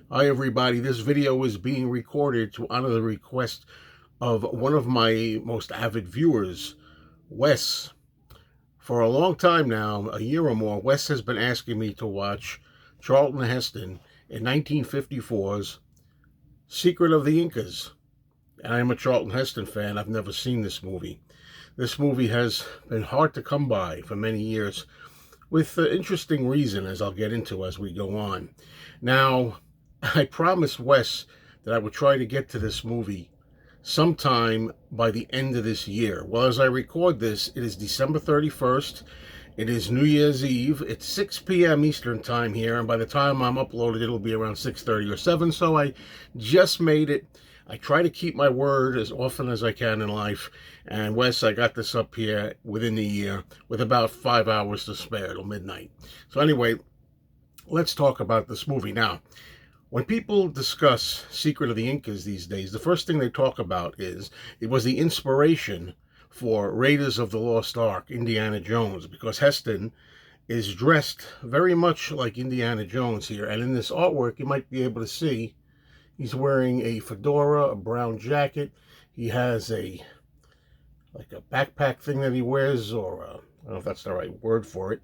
Hi everybody, this video is being recorded to honor the request of one of my most avid viewers, Wes. For a long time now, a year or more, Wes has been asking me to watch Charlton Heston in 1954's Secret of the Incas. And I am a Charlton Heston fan. I've never seen this movie. This movie has been hard to come by for many years, with interesting reason, as I'll get into as we go on. Now, I promised Wes that I would try to get to this movie sometime by the end of this year. Well, as I record this, it is December 31st. It is New Year's Eve. It's 6 p.m. Eastern time here, and by the time I'm uploaded, it'll be around 6:30 or 7, so I just made it. I try to keep my word as often as I can in life, and Wes, I got this up here within the year with about 5 hours to spare till midnight. So anyway, let's talk about this movie. Now, when people discuss Secret of the Incas these days, the first thing they talk about is it was the inspiration for Raiders of the Lost Ark, Indiana Jones, because Heston is dressed very much like Indiana Jones here. And in this artwork, you might be able to see he's wearing a fedora, a brown jacket. He has a backpack thing that he wears, or I don't know if that's the right word for it,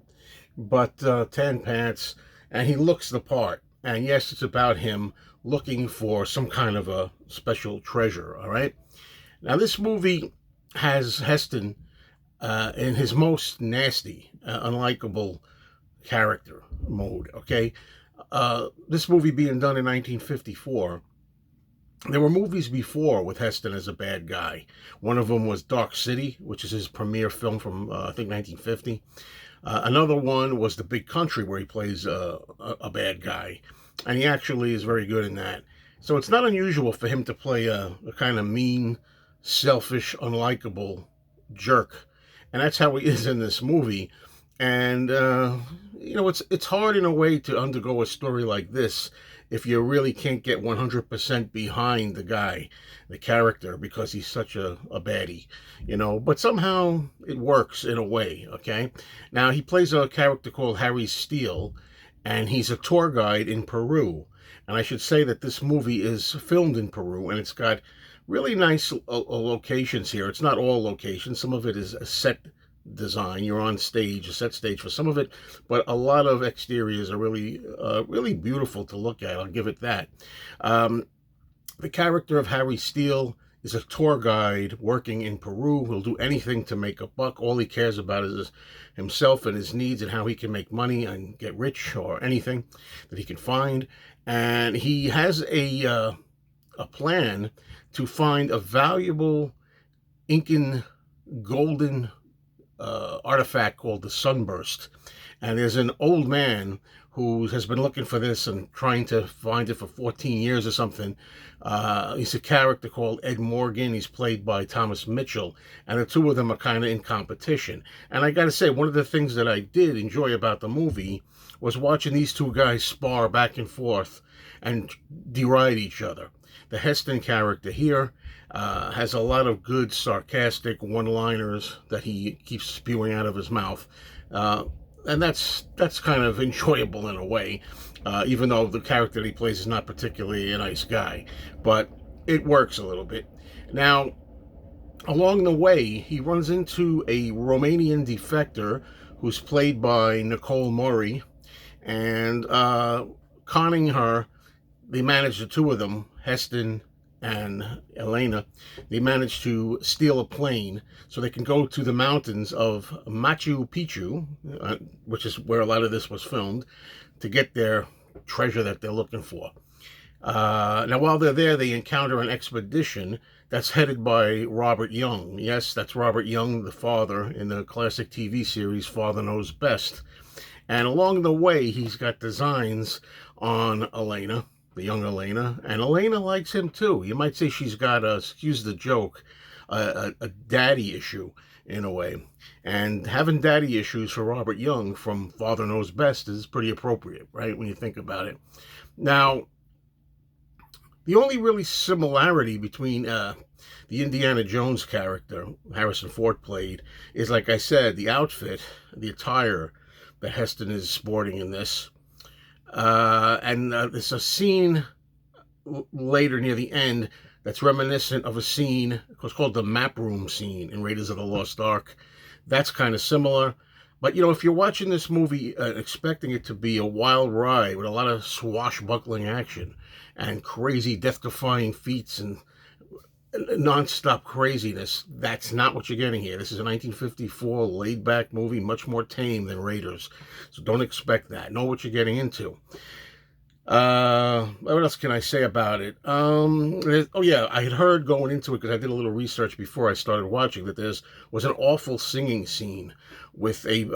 but tan pants, and he looks the part. And yes, it's about him looking for some kind of a special treasure, all right? Now, this movie has Heston in his most nasty, unlikable character mode, okay? This movie being done in 1954, there were movies before with Heston as a bad guy. One of them was Dark City, which is his premiere film from, I think, 1950. Another one was The Big Country, where he plays a bad guy, and he actually is very good in that. So it's not unusual for him to play a kind of mean, selfish, unlikable jerk, and that's how he is in this movie. And it's hard in a way to undergo a story like this if you really can't get 100% behind the guy, the character, because he's such a baddie, but somehow it works in a way, okay? Now, he plays a character called Harry Steele, and he's a tour guide in Peru. And I should say that this movie is filmed in Peru, and it's got really nice locations here. It's not all locations. Some of it is a set design. You're on stage, a set stage for some of it, but a lot of exteriors are really beautiful to look at. I'll give it that. The character of Harry Steele is a tour guide working in Peru. He'll do anything to make a buck. All he cares about is himself and his needs and how he can make money and get rich, or anything that he can find. And he has a plan to find a valuable Incan golden artifact called the Sunburst. And there's an old man who has been looking for this and trying to find it for 14 years or something. He's a character called Ed Morgan. He's played by Thomas Mitchell, and the two of them are kind of in competition. And I got to say, one of the things that I did enjoy about the movie was watching these two guys spar back and forth and deride each other. The Heston character here has a lot of good sarcastic one-liners that he keeps spewing out of his mouth. And that's kind of enjoyable in a way, even though the character that he plays is not particularly a nice guy. But it works a little bit. Now, along the way, he runs into a Romanian defector who's played by Nicole Murray, and conning her, they manage, the two of them, Heston and Elena, they manage to steal a plane so they can go to the mountains of Machu Picchu, which is where a lot of this was filmed, to get their treasure that they're looking for. Now, while they're there, they encounter an expedition that's headed by Robert Young. Yes, that's Robert Young, the father in the classic TV series Father Knows Best. And along the way, he's got designs on Elena, the young Elena, and Elena likes him too. You might say she's got excuse the joke, a daddy issue in a way. And having daddy issues for Robert Young from Father Knows Best is pretty appropriate, right, when you think about it. Now, the only really similarity between the Indiana Jones character Harrison Ford played is, like I said, the outfit, the attire that Heston is sporting in this. And there's a scene later near the end that's reminiscent of a scene. It's called the map room scene in Raiders of the Lost Ark. That's kind of similar. But, if you're watching this movie expecting it to be a wild ride with a lot of swashbuckling action and crazy death-defying feats and non-stop craziness, that's not what you're getting here. This is a 1954 laid-back movie, much more tame than Raiders. So don't expect that. Know what you're getting into. What else can I say about it? Oh yeah, I had heard going into it, because I did a little research before I started watching, that was an awful singing scene with a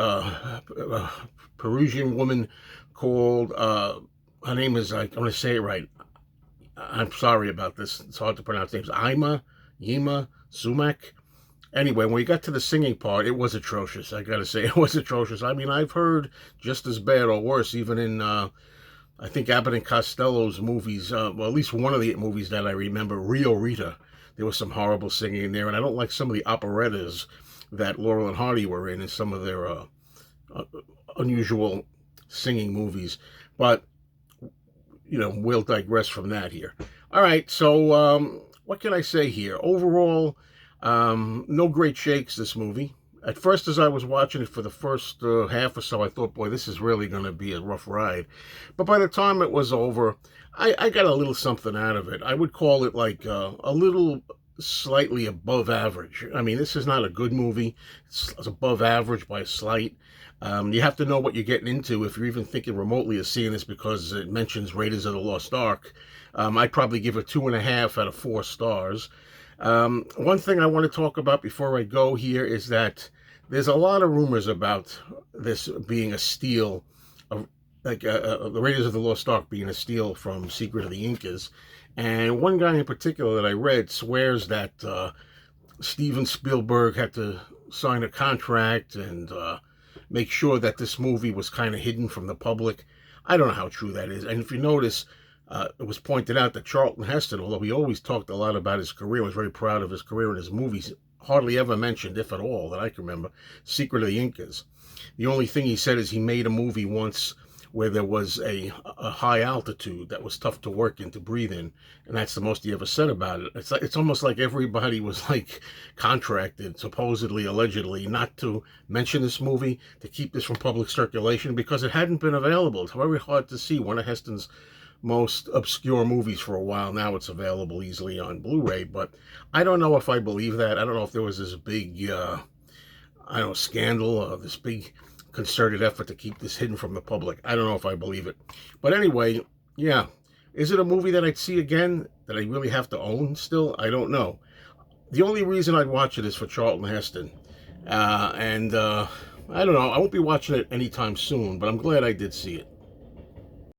Perusian woman called, her name is, I'm going to say it right. I'm sorry about this. It's hard to pronounce names. Yima Sumac. Anyway, when we got to the singing part, it was atrocious. I gotta say, it was atrocious. I mean, I've heard just as bad or worse, even in, I think Abbott and Costello's movies, well, at least one of the movies that I remember, Rio Rita, there was some horrible singing in there, and I don't like some of the operettas that Laurel and Hardy were in some of their unusual singing movies. But, we'll digress from that here. All right, so what can I say here? Overall, no great shakes, this movie. At first, as I was watching it for the first half or so, I thought, boy, this is really going to be a rough ride. But by the time it was over, I got a little something out of it. I would call it like a little slightly above average. I mean, this is not a good movie. It's above average by a slight. You have to know what you're getting into if you're even thinking remotely of seeing this, because it mentions Raiders of the Lost Ark. I'd probably give it 2.5 out of 4 stars. One thing I want to talk about before I go here is that there's a lot of rumors about this being a steal, like the Raiders of the Lost Ark being a steal from Secret of the Incas. And one guy in particular that I read swears that Steven Spielberg had to sign a contract and make sure that this movie was kind of hidden from the public. I don't know how true that is. And if you notice, it was pointed out that Charlton Heston, although he always talked a lot about his career, was very proud of his career in his movies, hardly ever mentioned, if at all, that I can remember, Secret of the Incas. The only thing he said is he made a movie once where there was a high altitude that was tough to work in, to breathe in, and that's the most he ever said about it. It's almost like everybody was like contracted, supposedly, allegedly, not to mention this movie, to keep this from public circulation, because it hadn't been available. It's very hard to see one of Heston's most obscure movies for a while. Now it's available easily on Blu-ray, but I don't know if I believe that. I don't know if there was this big, scandal, or this big concerted effort to keep this hidden from the public. I don't know if I believe it. But anyway, yeah. Is it a movie that I'd see again, that I really have to own still? I don't know. The only reason I'd watch it is for Charlton Heston. I don't know. I won't be watching it anytime soon, but I'm glad I did see it.